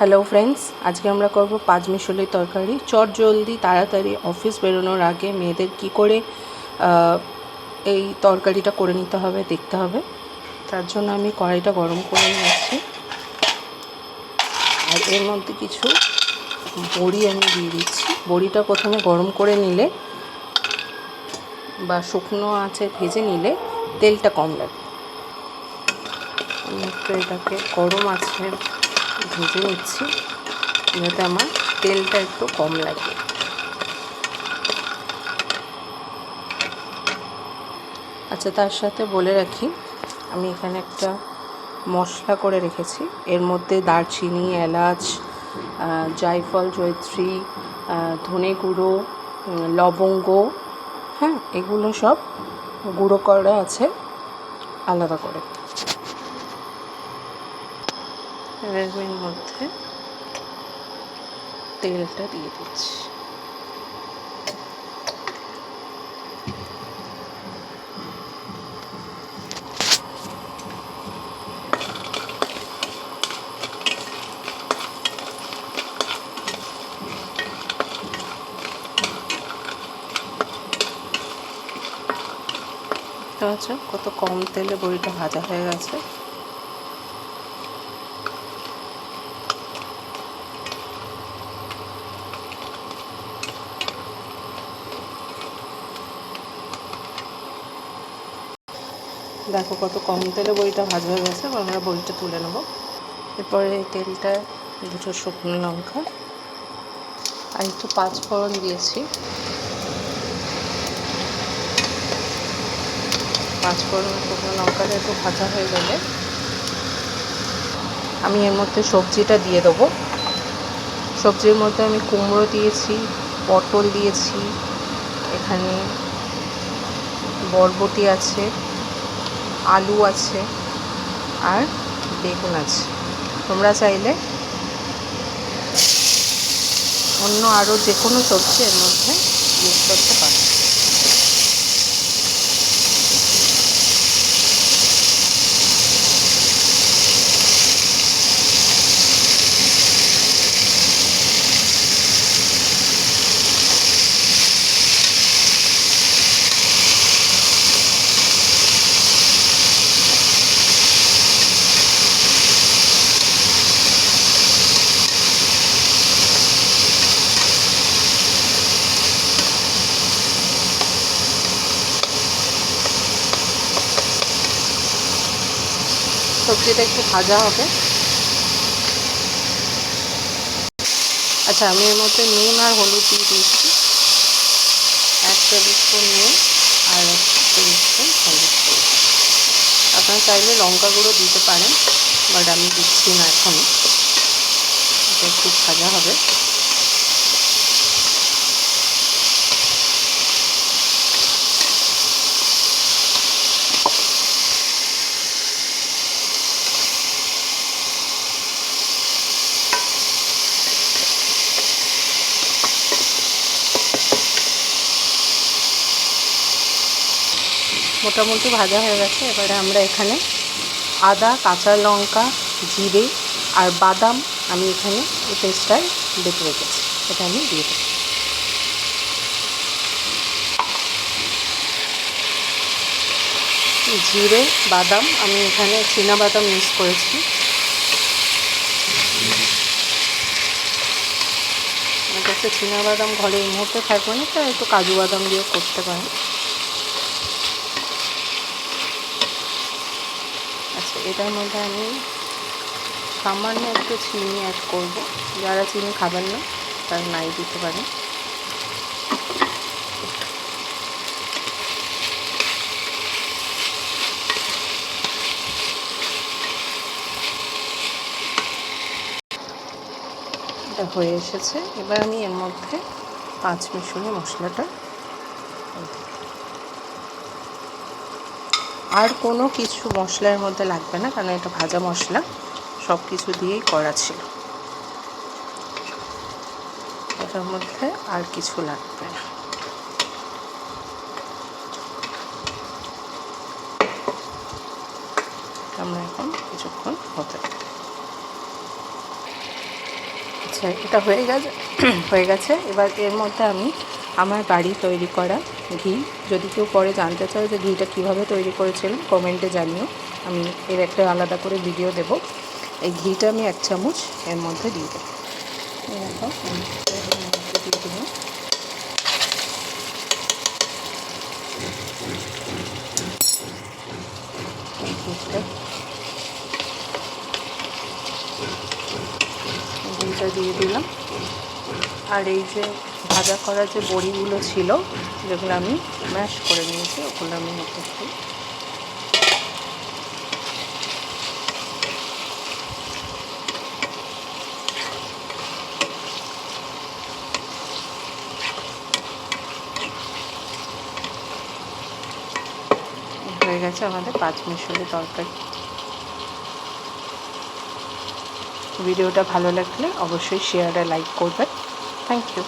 Hello friends, আজকে আমরা করব পাঁচমিশালি তরকারি। চট জলদি তাড়াতাড়ি অফিস বেরোনোর আগে মেয়েদের কি করে এই তরকারিটা করে নিতে হবে দেখতে হবে। তার জন্য আমি কড়াইটা গরম করে নিয়েছি, আর এর মধ্যে কিছু বড়ি আমি দিয়ে দিচ্ছি। বড়িটা প্রথমে গরম করে নিলে বা শুকনো আঁচে ভেজে নিলে তেলটা কম লাগে। আমি একটু এটাকে গরম আছে ভেজে নিচ্ছি যাতে আমার তেলটা একটু কম লাগে। আচ্ছা, তার সাথে বলে রাখি আমি এখানে একটা মশলা করে রেখেছি। এর মধ্যে দারচিনি, এলাচ, জায়ফল, জয়িত্রী, ধনে গুঁড়ো, লবঙ্গ, হ্যাঁ, এগুলো সব গুঁড়ো করা আছে আলাদা করে। এর মধ্যে তেলটা দিয়ে দিচ্ছি। আচ্ছা, কত কম তেলে বড়িটা ভাজা হয়ে গেছে। দেখো কত কম তেলে বড়িটা ভাজা হয়ে গেছে। আমরা বড়িটা তুলে নেব। এরপরে এই তেলটা দুটো শুকনো লঙ্কা আর একটু পাঁচফোড়ন দিয়েছি। পাঁচফোড়ন শুকনো লঙ্কাটা একটু ভাজা হয়ে গেলে আমি এর মধ্যে সবজিটা দিয়ে দেবো। সবজির মধ্যে আমি কুমড়ো দিয়েছি, পটল দিয়েছি, এখানে বরবটি আছে, আলু আছে আর বেগুন আছে। তোমরা চাইলে অন্য আরও যে কোনো সবজি এর মধ্যে ইউজ করতে পারো। সবজিটা একটু ভাজা হবে। আচ্ছা, আমি এর মধ্যে নুন আর হলুদ দিয়ে দিয়েছি। 1 টেবিল স্পুন নুন আর 1 টেবিল স্পুন হলুদ। আপনারা চাইলে লঙ্কা গুঁড়ো দিতে পারেন, বাট আমি দিচ্ছি না এখন। এটা একটু ভাজা হবে। মোটামুটি ভাজা হয়ে গেছে। এবারে আমরা এখানে আদা, কাঁচা লঙ্কা, জিরে আর বাদাম আমি এখানে এই পেস্টটায় বেটে রেখেছি, এটা আমি দিয়ে দেবো। জিরে, বাদাম আমি এখানে চীনা বাদাম ইউজ করেছি। আমার কাছে চীনা বাদাম ঘরে এই মুহূর্তে থাকবে না, তাই একটু কাজু বাদাম দিয়েও করতে পারেন। আচ্ছা, এটার মধ্যে আমি সামান্য একটু চিনি অ্যাড করব। যারা চিনি খাবেন না তারা নাই দিতে পারেন। এটা হয়ে এসেছে। এবার আমি এর মধ্যে পাঁচমিশালি মশলাটা, আর কোনো কিছু মশলার মধ্যে লাগবে না, কারণ এটা ভাজা মশলা, সব কিছু দিয়েই করা ছিল। এটার মধ্যে আর কিছু লাগবে না। আমরা এখন কিছুক্ষণ হতে আচ্ছা, এটা হয়ে গেছে। এবার এর মধ্যে আমি আমার বাড়ি তৈরি করা ঘি, যদি কেউ পরে জানতে চাও যে ঘিটা কীভাবে তৈরি করেছিলাম কমেন্টে জানিও, আমি এর একটা আলাদা করে ভিডিও দেব। এই ঘিটা আমি 1 চামচ এর মধ্যে দিয়ে দেবো। দেখো আমি এর মধ্যে দিয়ে দিলাম। ঘিটা দিয়ে দিলাম। আর এই যে ভাজা করা যে বড়িগুলো ছিল, যেগুলো আমি ম্যাশ করে নিয়েছি, ওগুলো আমি একটু হয়ে গেছে আমাদের 5 মিশালি তরকারি। ভিডিওটা ভালো লাগলে অবশ্যই শেয়ার আর লাইক করবেন। Thank you.